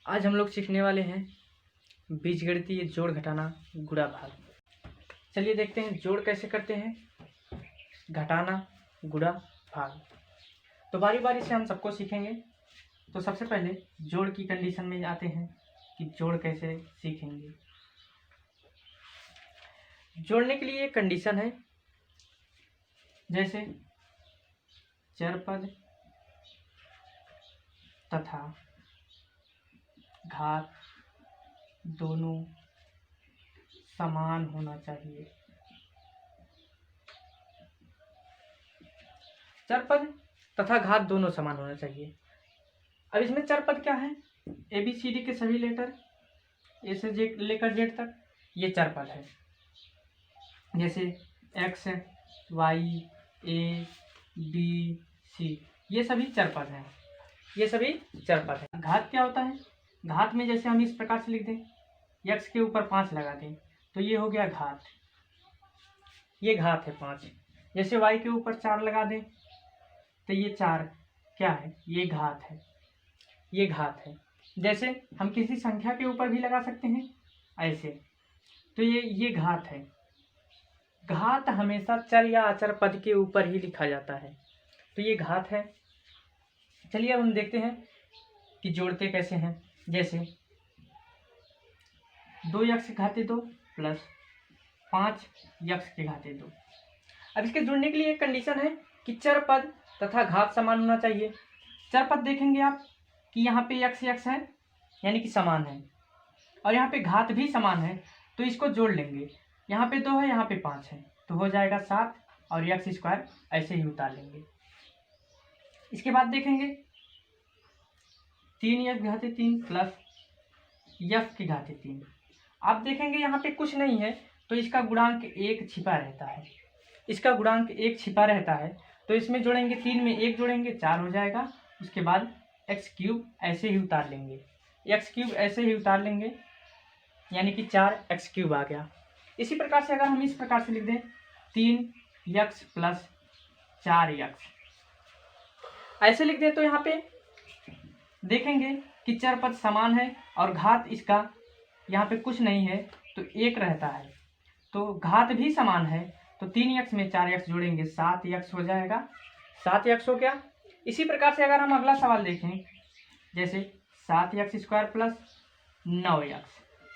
आज हम लोग सीखने वाले हैं बीजगणितीय जोड़ घटाना गुणा भाग। चलिए देखते हैं जोड़ कैसे करते हैं, घटाना गुणा भाग। तो बारी बारी से हम सबको सीखेंगे। तो सबसे पहले जोड़ की कंडीशन में आते हैं कि जोड़ कैसे सीखेंगे। जोड़ने के लिए एक कंडीशन है, जैसे चर पद तथा घात दोनों समान होना चाहिए। चर पद तथा घात दोनों समान होना चाहिए। अब इसमें चर पद क्या है? ए बी सी डी के सभी लेटर ए से जेड लेकर जेड तक ये चर पद है। जैसे एक्स, वाई, ए, बी, सी, ये सभी चर पद हैं। ये सभी चर पद हैं। घात क्या होता है? घात में जैसे हम इस प्रकार से लिख दें, यक्स के ऊपर 5 लगा दें तो ये हो गया घात, ये घात है 5। जैसे वाई के ऊपर 4 लगा दें तो ये 4 क्या है? ये घात है, ये घात है। जैसे हम किसी संख्या के ऊपर भी लगा सकते हैं ऐसे, तो ये घात है। घात हमेशा चर या अचर पद के ऊपर ही लिखा जाता है, तो ये घात है। चलिए अब हम देखते हैं कि जोड़ते कैसे हैं। जैसे 2x घाते 2 प्लस 5x के घाते 2। अब इसके जुड़ने के लिए एक कंडीशन है कि चर पद तथा घात समान होना चाहिए। चर पद देखेंगे आप कि यहाँ पे x है यानी कि समान है, और यहाँ पे घात भी समान है, तो इसको जोड़ लेंगे। यहाँ पे 2 है, यहाँ पे 5 है, तो हो जाएगा 7 और x² ऐसे ही उतार लेंगे। इसके बाद देखेंगे 3x घाते 3 प्लस f के घाते 3। आप देखेंगे यहाँ पे कुछ नहीं है, तो इसका गुणांक 1 छिपा रहता है। इसका गुणांक 1 छिपा रहता है, तो इसमें जोड़ेंगे 3 में 1 जोड़ेंगे 4 हो जाएगा। उसके बाद x³ ऐसे ही उतार लेंगे, x³ ऐसे ही उतार लेंगे, यानी कि 4x³ आ गया। इसी प्रकार से अगर हम इस प्रकार से लिख दें 3x प्लस 4x ऐसे लिख दें, तो यहाँ पे देखेंगे कि चर पद समान है और घात इसका यहाँ पे कुछ नहीं है, तो 1 रहता है, तो घात भी समान है, तो 3x में 4x जोड़ेंगे 7x हो जाएगा। 7x हो गया। इसी प्रकार से अगर हम अगला सवाल देखें, जैसे 7x² प्लस 9x।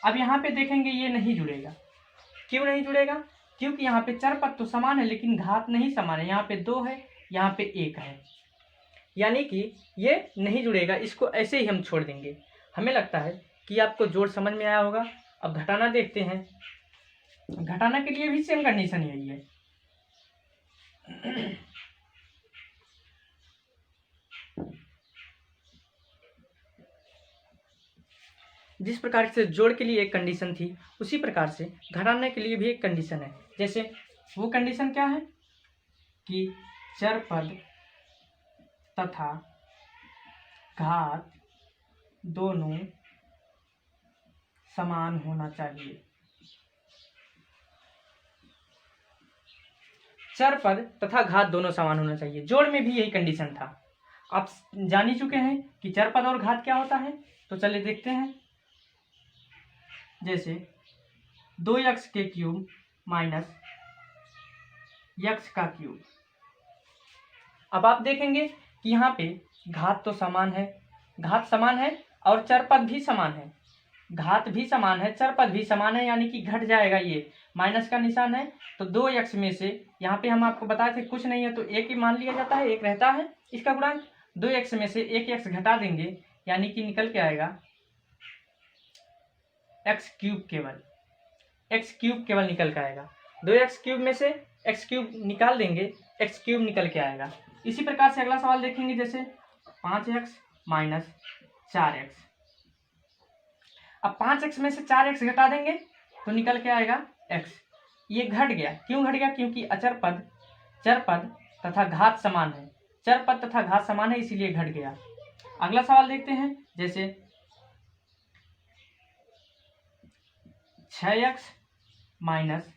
अब यहाँ पे देखेंगे ये नहीं जुड़ेगा। क्यों नहीं जुड़ेगा? क्योंकि यहाँ पे चर पद तो समान है लेकिन घात नहीं समान है। यहाँ पे 2 है, यहाँ पे 1 है, यानी कि ये नहीं जुड़ेगा। इसको ऐसे ही हम छोड़ देंगे। हमें लगता है कि आपको जोड़ समझ में आया होगा। अब घटाना देखते हैं। घटाना के लिए भी सेम कंडीशन यही है। जिस प्रकार से जोड़ के लिए एक कंडीशन थी, उसी प्रकार से घटाने के लिए भी एक कंडीशन है। जैसे वो कंडीशन क्या है कि चर पद तथा घात दोनों समान होना चाहिए। चर पद तथा घात दोनों समान होना चाहिए। जोड़ में भी यही कंडीशन था। आप जान ही चुके हैं कि चर पद और घात क्या होता है, तो चलिए देखते हैं। जैसे 2x³ माइनस x का क्यूब। अब आप देखेंगे कि यहाँ पे घात तो समान है, घात समान है और चर पद भी समान है। घात भी समान है, चर पद भी समान है, यानी कि घट जाएगा। ये माइनस का निशान है, तो 2x में से यहाँ पे हम आपको बताए थे कुछ नहीं है, तो 1 ही मान लिया जाता है, 1 रहता है इसका गुणांक। 2x में से 1x घटा देंगे, यानी कि निकल के आएगा x³ केवल, x³ केवल निकल के आएगा। 2x³ में से x³ निकाल देंगे, x³ निकल के आएगा। इसी प्रकार से अगला सवाल देखेंगे, जैसे 5x माइनस 4x। अब 5x में से 4x घटा देंगे तो निकल के आएगा x। ये घट गया। क्यों घट गया? क्योंकि अचर पद, चर पद तथा घात समान है। चर पद तथा घात समान है, इसीलिए घट गया। अगला सवाल देखते हैं, जैसे 6x माइनस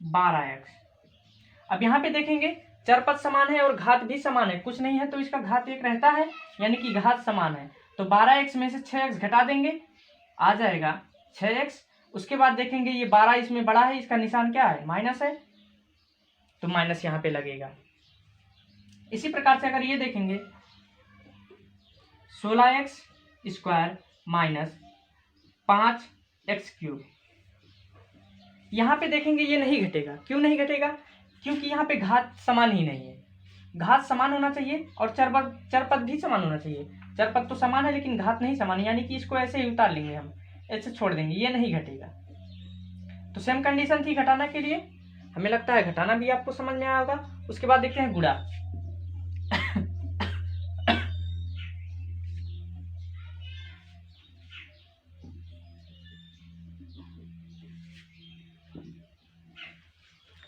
12x। अब यहाँ पे देखेंगे चर पद समान है और घात भी समान है, कुछ नहीं है, तो इसका घात 1 रहता है, यानी कि घात समान है, तो 12x में से 6x घटा देंगे, आ जाएगा 6x। उसके बाद देखेंगे ये 12 इसमें बड़ा है, इसका निशान क्या है, माइनस है, तो माइनस यहाँ पे लगेगा। इसी प्रकार से अगर ये देखेंगे 16x स्क्वायर माइनस 5x3, यहाँ पे देखेंगे ये नहीं घटेगा। क्यों नहीं घटेगा? क्योंकि यहाँ पे घात समान ही नहीं है। घात समान होना चाहिए और चरपद भी समान होना चाहिए। चरपद तो समान है लेकिन घात नहीं समान है, यानी कि इसको ऐसे ही उतार लेंगे, हम ऐसे छोड़ देंगे, ये नहीं घटेगा। तो सेम कंडीशन थी घटाना के लिए, हमें लगता है घटाना भी आपको समझ में आया होगा। उसके बाद देखते हैं गुणा।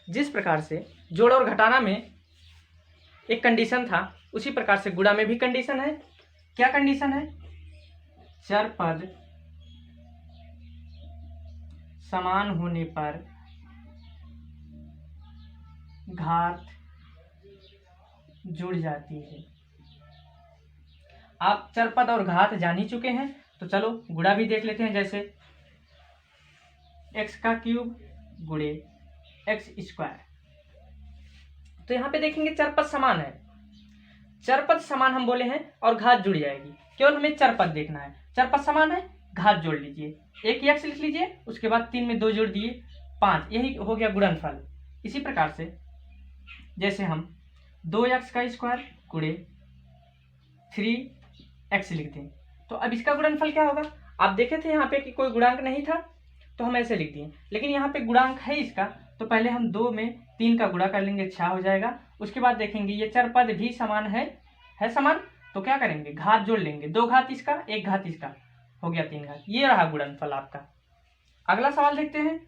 जिस प्रकार से जोड़ और घटाना में एक कंडीशन था, उसी प्रकार से गुणा में भी कंडीशन है। क्या कंडीशन है? चरपद समान होने पर घात जुड़ जाती है। आप चरपद और घात जान ही चुके हैं, तो चलो गुणा भी देख लेते हैं। जैसे x³ गुणे x², तो यहाँ पे देखेंगे चरपद समान है। चरपद समान हम बोले हैं और घात जुड़ जाएगी, केवल हमें चरपद देखना है। चरपद समान है, घात जोड़ लीजिए, एक x लिख लीजिए, उसके बाद 3 में 2 जोड़ दिए 5, यही हो गया गुणनफल। इसी प्रकार से जैसे हम 2x² गुणे 3x लिखते हैं, तो अब इसका गुणनफल क्या होगा? आप देखे थे यहाँ पे कि कोई गुणांक नहीं था, तो हम ऐसे लिख दिए, लेकिन यहाँ पे गुणांक है इसका, तो पहले हम 2 में 3 का गुणा कर लेंगे, 6 हो जाएगा। उसके बाद देखेंगे ये चरपद भी समान है समान, तो क्या करेंगे, घात जोड़ लेंगे, 2 घात इसका 1 घात इसका, हो गया 3 घात। ये रहा गुणनफल आपका। अगला सवाल देखते हैं।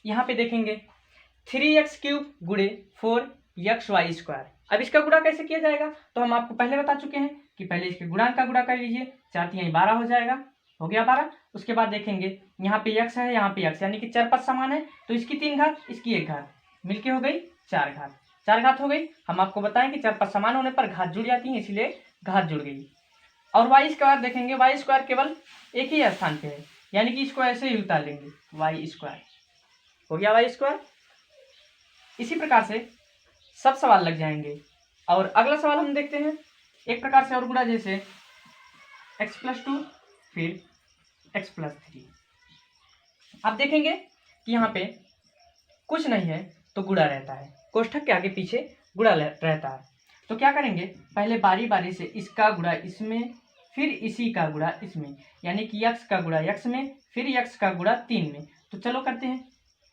यहाँ पे देखेंगे 3x³ गुणे 4xy²। अब इसका गुणा कैसे किया जाएगा? तो हम आपको पहले बता चुके हैं कि पहले इसके गुणांक का गुणा कर लीजिए, 4 3 12 हो जाएगा, हो गया 12। उसके बाद देखेंगे यहाँ पे x है, यहाँ पे x, यानी कि चरपद समान है, तो इसकी 3 घात इसकी 1 घात मिलके हो गई 4 घात। 4 घात हो गई। हम आपको बताएं कि चरपद समान होने पर घात जुड़ जाती है, इसलिए घात जुड़ गई। और y² देखेंगे, y² केवल एक ही स्थान पे है, यानी कि इसको ऐसे ही उतार लेंगे, y², हो गया y²। इसी प्रकार से सब सवाल लग जाएंगे। और अगला सवाल हम देखते हैं एक प्रकार से और गुणा, जैसे x+2 फिर x+3। आप देखेंगे कि यहाँ पे कुछ नहीं है तो गुणा रहता है, कोष्ठक के आगे पीछे गुणा रहता है। तो क्या करेंगे, पहले बारी बारी से इसका गुणा इसमें, फिर इसी का गुणा इसमें, यानी कि x का गुणा x में, फिर x का गुणा 3 में। तो चलो करते हैं,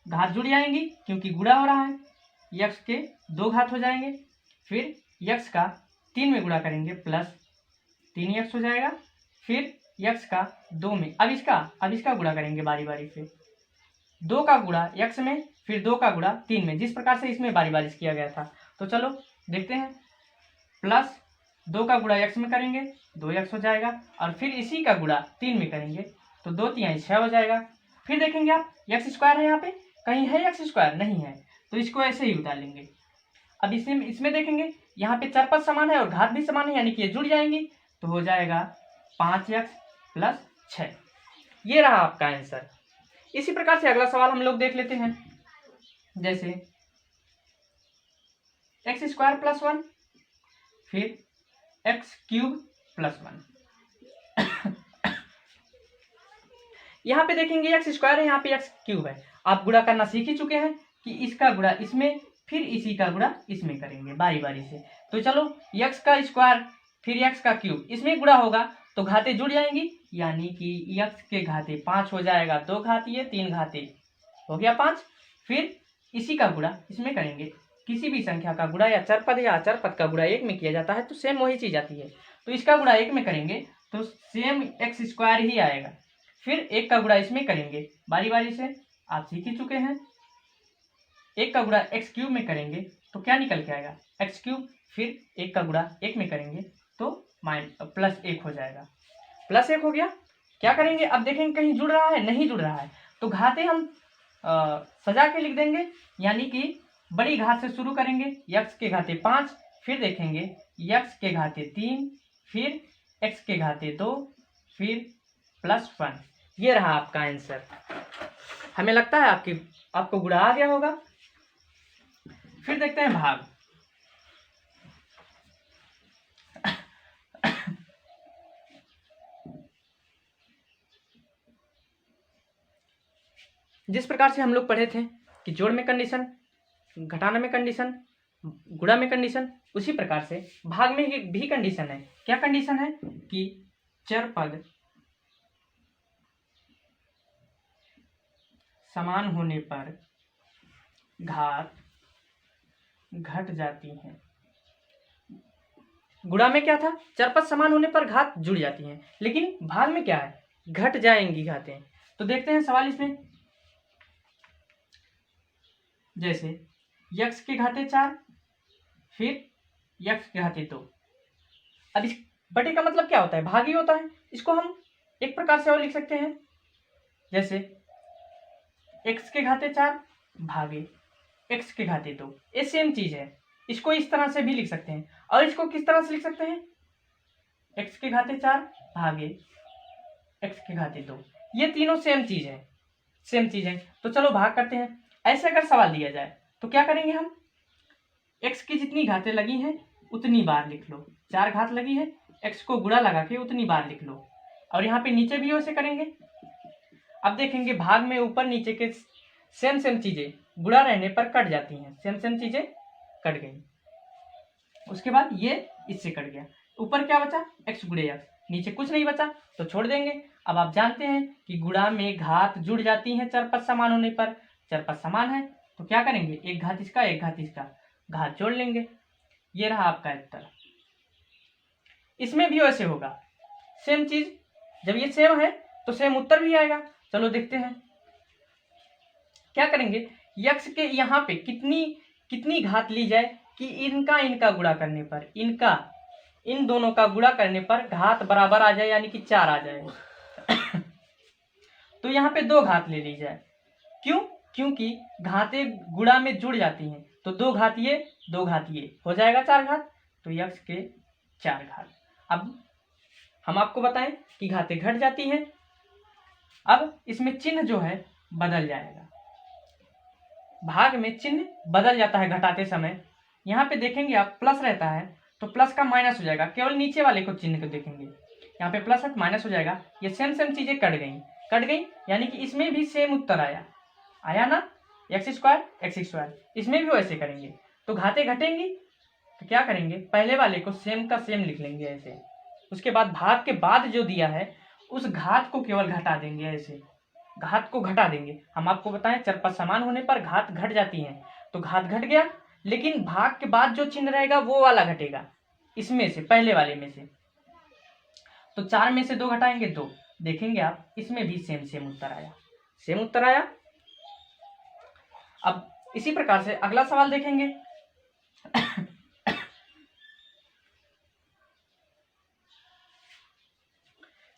घात जुड़ जाएंगी क्योंकि गुणा हो रहा है, x के 2 घात हो जाएंगे, फिर x का 3 में गुणा करेंगे प्लस 3x हो जाएगा, फिर x का 2 में, अब इसका गुणा करेंगे बारी बारी से, 2 का गुणा x में, फिर 2 का गुणा 3 में, जिस प्रकार से इसमें बारी बारी से किया गया था। तो चलो देखते हैं, प्लस 2 का गुणा x में करेंगे 2x हो जाएगा, और फिर इसी का गुणा 3 में करेंगे तो 2 3 6 हो जाएगा। फिर देखेंगे आप x² है, यहाँ पे कहीं है x² नहीं है, तो इसको ऐसे ही उतार लेंगे। अब इसमें देखेंगे यहाँ पे चरपद समान है और घात भी समान है, यानी कि ये जुड़ जाएंगी, तो हो जाएगा 5x + 6। ये रहा आपका आंसर। इसी प्रकार से अगला सवाल हम लोग देख लेते हैं, जैसे x² + 1 फिर x³ + 1। यहाँ पे देखेंगे x² है, यहाँ पे x³ है। आप गुणा करना सीख ही चुके हैं कि इसका गुणा इसमें, फिर इसी का गुणा इसमें करेंगे बारी बारी से। तो चलो x² फिर x³ इसमें गुणा होगा तो घातें जुड़ जाएंगी, यानी कि x के घाते 5 हो जाएगा, 2 घात ये 3 घाते हो गया 5। फिर इसी का गुणा इसमें करेंगे, किसी भी संख्या का गुणा या चरपद का गुणा 1 में किया जाता है तो सेम वही चीज आती है। तो इसका गुणा 1 में करेंगे तो सेम x² ही आएगा, फिर 1 का गुणा इसमें करेंगे बारी बारी से, आप सीख ही चुके हैं। 1 का गुणा x³ में करेंगे तो क्या निकल के आएगा, x³, फिर 1 का गुणा 1 में करेंगे तो +1 हो जाएगा, +1 हो गया। क्या करेंगे, अब देखेंगे कहीं जुड़ रहा है, नहीं जुड़ रहा है, तो घाते हम सजा के लिख देंगे, यानी कि बड़ी घात से शुरू करेंगे, x के घाते 5, फिर देखेंगे x के घाते 3, फिर x के घाते 2, फिर +1। ये रहा आपका आंसर। हमें लगता है आपको गुणा आ गया होगा। फिर देखते हैं भाग। जिस प्रकार से हम लोग पढ़े थे कि जोड़ में कंडीशन, घटाना में कंडीशन, गुणा में कंडीशन, उसी प्रकार से भाग में भी कंडीशन है। क्या कंडीशन है कि चर पद समान होने पर घात घट जाती है। गुणा में क्या था, चर पद समान होने पर घात जुड़ जाती हैं, लेकिन भाग में क्या है, घट जाएंगी घातें। तो देखते हैं सवाल इसमें, जैसे x के घाते 4, फिर x के घाते 2। अब इस बटे का मतलब क्या होता है, भाग ही होता है। इसको हम एक प्रकार से और लिख सकते हैं, जैसे x के घाते 4 भागे x के घाते 2। ये सेम चीज है, इसको इस तरह से भी लिख सकते हैं। और इसको किस तरह से लिख सकते हैं, x के घाते 4 भागे x के घाते 2। ये तीनों सेम चीज है। तो चलो भाग करते हैं। ऐसे अगर सवाल दिया जाए तो क्या करेंगे हम, x की जितनी घातें लगी हैं उतनी बार लिख लो। 4 घात लगी है, x को गुणा लगा के उतनी बार लिख लो। और यहाँ पे नीचे भी वैसे करेंगे। अब देखेंगे भाग में ऊपर नीचे के सेम चीजें गुणा रहने पर कट जाती हैं। सेम चीजें कट गई। उसके बाद ये इससे कट गया, ऊपर क्या बचा, x गुणे x, नीचे कुछ नहीं बचा तो छोड़ देंगे। अब आप जानते हैं कि गुणा में घात जुड़ जाती हैं चर पद समान होने पर। चर पद समान है तो क्या करेंगे, एक घात इसका एक घात इसका, घात जोड़ लेंगे। ये रहा आपका उत्तर। इसमें भी वैसे होगा, सेम चीज। जब ये सेम है तो सेम उत्तर भी आएगा। चलो देखते हैं क्या करेंगे। यक्ष के यहाँ पे कितनी घात ली जाए कि इनका गुणा करने पर, इन दोनों का गुणा करने पर घात बराबर आ जाए, यानी कि 4 आ जाए। तो यहाँ पे 2 घात ले ली जाए। क्यों, क्योंकि घातें गुणा में जुड़ जाती हैं। तो 2 घात ये 2 घात ये हो जाएगा 4 घात। तो यक्ष के 4 घात। अब हम आपको बताएं कि घातें घट जाती हैं। अब इसमें चिन्ह जो है बदल जाएगा, भाग में चिन्ह बदल जाता है घटाते समय। यहाँ पे देखेंगे आप प्लस रहता है तो प्लस का माइनस हो जाएगा, केवल नीचे वाले को चिन्ह को देखेंगे। यहाँ पे प्लस है माइनस हो जाएगा। ये सेम चीजें कट गई, यानी कि इसमें भी सेम उत्तर आया ना, x²। इसमें भी वैसे करेंगे तो घातें घटेंगी। तो क्या करेंगे, पहले वाले को सेम का सेम लिख लेंगे ऐसे। उसके बाद भाग के बाद जो दिया है उस घात को केवल घटा देंगे, ऐसे घात को घटा देंगे। हम आपको बताएं चर पद समान होने पर घात घट जाती हैं। तो घात घट गया, लेकिन भाग के बाद जो चिन्ह रहेगा वो वाला घटेगा, इसमें से पहले वाले में से। तो 4 में से 2 घटाएंगे 2। देखेंगे आप इसमें भी सेम उत्तर आया। अब इसी प्रकार से अगला सवाल देखेंगे।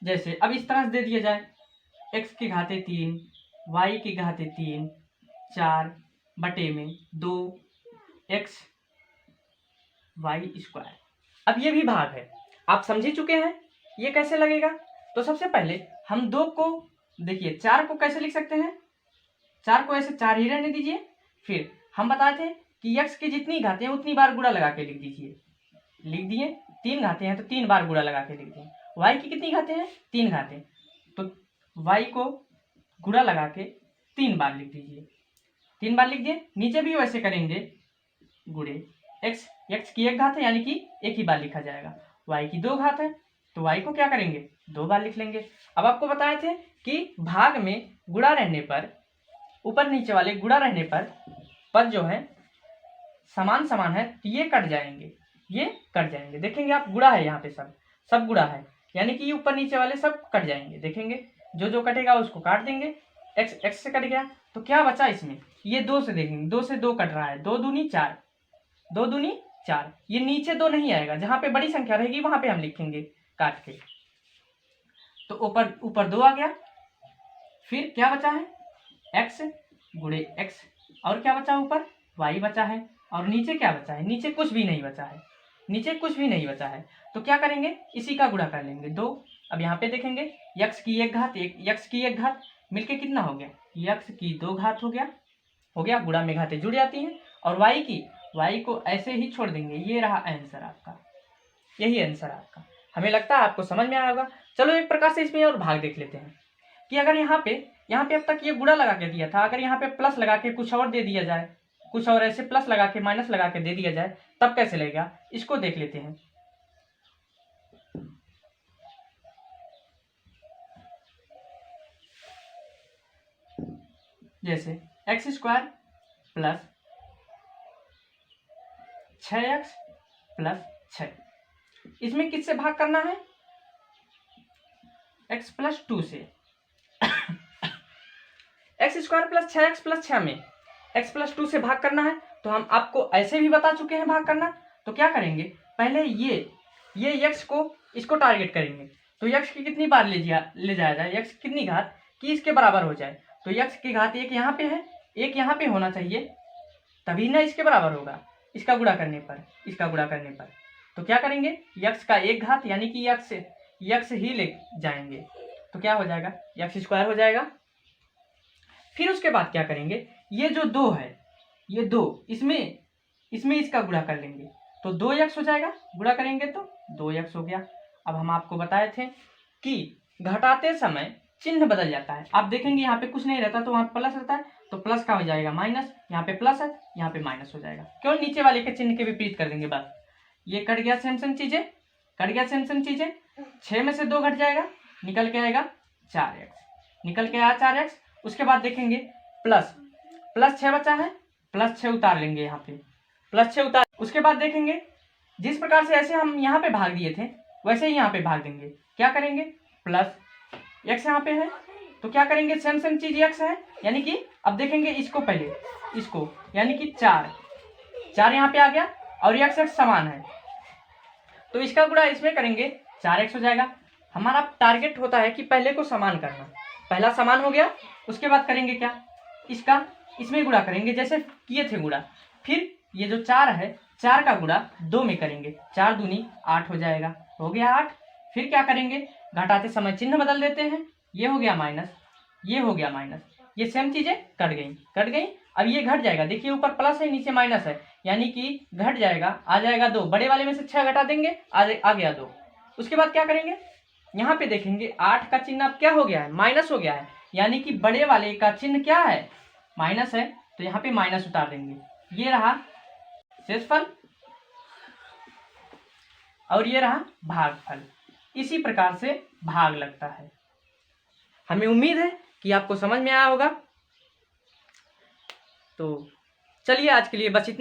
जैसे अब इस तरह से दे दिया जाए, x के घाते 3, y के घाते 3, 4 बटे में 2x y²। अब ये भी भाग है, आप समझ ही चुके हैं ये कैसे लगेगा। तो सबसे पहले हम 2 को देखिए, 4 को कैसे लिख सकते हैं, 4 को ऐसे 4 ही रहने दीजिए। फिर हम बताए थे कि x की जितनी घातें हैं उतनी बार गुणा लगा के लिख दीजिए। लिख दिए, 3 घातें हैं तो 3 बार गुणा लगा के लिख दिए। y की कितनी घातें हैं, 3 घातें, तो y को गुणा लगा के 3 बार लिख दीजिए। 3 बार लिख दिए। नीचे भी वैसे करेंगे, गुणे x की 1 घात है, यानी कि एक ही बार लिखा जाएगा। y की 2 घात है तो y को क्या करेंगे, 2 बार लिख लेंगे। अब आपको बताए थे कि भाग में गुणा रहने पर, ऊपर नीचे वाले गुणा रहने पर पद जो है समान है तो ये कट जाएंगे। देखेंगे आप गुणा है, यहाँ पे सब गुणा है, यानी कि ऊपर नीचे वाले सब कट जाएंगे। देखेंगे जो कटेगा उसको काट देंगे। x से कट गया तो क्या बचा इसमें, ये 2 से देखेंगे, 2 से 2 कट रहा है, 2 दूनी 4। ये नीचे 2 नहीं आएगा, जहां पे बड़ी संख्या रहेगी वहां पे हम लिखेंगे काट के। तो ऊपर 2 आ गया। फिर क्या बचा है, x गुणे एक्स, और क्या बचा ऊपर, वाई बचा है, और नीचे क्या बचा है, नीचे कुछ भी नहीं बचा है, नीचे कुछ भी नहीं बचा है। तो क्या करेंगे, इसी का गुणा कर लेंगे 2। अब यहाँ पे देखेंगे यक्स की एक घात, यक्स की एक घात मिलके कितना हो गया, यक्स की 2 घात हो गया, गुणा में घातें जुड़ जाती हैं। और वाई को ऐसे ही छोड़ देंगे। ये रहा आंसर आपका, यही आंसर आपका। हमें लगता है आपको समझ में आया होगा। चलो एक प्रकार से इसमें और भाग देख लेते हैं कि अगर यहाँ पे अब तक ये गुणा लगा के दिया था, अगर यहाँ पे प्लस लगा के कुछ और दे दिया जाए, कुछ और ऐसे प्लस लगा के माइनस लगा के दे दिया जाए, तब कैसे लगेगा, इसको देख लेते हैं। जैसे x square plus 6x plus 6, इसमें किससे भाग करना है, x प्लस 2 से। X square plus 6x plus 6 में x प्लस 2 से भाग करना है, तो हम आपको ऐसे भी बता चुके हैं भाग करना। तो क्या करेंगे, पहले ये x को, इसको टारगेट करेंगे। तो x की कितनी बार ले जाया जाए, x कितनी घात कि इसके बराबर हो जाए। तो x की घात एक यहाँ पे है, एक यहाँ पे होना चाहिए, तभी ना इसके बराबर होगा, इसका गुणा करने पर। तो क्या करेंगे, x का एक घात यानी कि x ही ले जाएंगे, तो क्या हो जाएगा, x स्क्वायर हो जाएगा। फिर उसके बाद क्या करेंगे, ये जो 2 है, ये 2 इसमें इसका गुणा कर लेंगे, तो 2x हो जाएगा, गुणा करेंगे तो 2x हो गया। अब हम आपको बताए थे कि घटाते समय चिन्ह बदल जाता है। आप देखेंगे यहाँ पे कुछ नहीं रहता, तो वहाँ प्लस रहता है, तो प्लस का हो जाएगा माइनस, यहाँ पे प्लस है, यहाँ पे माइनस हो जाएगा। क्यों, नीचे वाले के चिन्ह के विपरीत कर देंगे बस। ये कट गया सेम चीजें, 6 में से 2 घट जाएगा, निकल के आएगा 4x, निकल के आया 4x। उसके बाद देखेंगे प्लस 6 बचा है, प्लस 6 उतार लेंगे यहाँ पे, प्लस 6 उतार। उसके बाद देखेंगे जिस प्रकार से ऐसे हम यहाँ पे भाग दिए थे, वैसे ही यहाँ पे भाग देंगे। क्या करेंगे, प्लस x यहाँ पे है, तो क्या करेंगे, सेम चीज x है, यानी कि अब देखेंगे इसको, पहले इसको, यानी कि 4 यहाँ पे आ गया, और x समान है, तो इसका गुणा इसमें करेंगे, 4x हो जाएगा। हमारा टारगेट होता है कि पहले को समान करना, पहला समान हो गया, उसके बाद करेंगे क्या, इसका इसमें गुणा करेंगे जैसे किए थे गुणा। फिर ये जो 4 है, 4 का गुणा 2 में करेंगे, 4 दूनी 8 हो जाएगा, हो गया 8। फिर क्या करेंगे, घटाते समय चिन्ह बदल देते हैं, ये हो गया माइनस, ये हो गया माइनस, ये सेम चीजें कट गई। अब ये घट जाएगा, देखिए ऊपर प्लस है नीचे माइनस है, यानी कि घट जाएगा, आ जाएगा 2, बड़े वाले में से 6 घटा देंगे, आ गया 2। उसके बाद क्या करेंगे, यहाँ पे देखेंगे 8 का चिन्ह अब क्या हो गया है, माइनस हो गया है, यानी कि बड़े वाले का चिन्ह क्या है, माइनस है, तो यहाँ पे माइनस उतार देंगे। ये रहा शेषफल और ये रहा भागफल। इसी प्रकार से भाग लगता है। हमें उम्मीद है कि आपको समझ में आया होगा। तो चलिए आज के लिए बस इतना।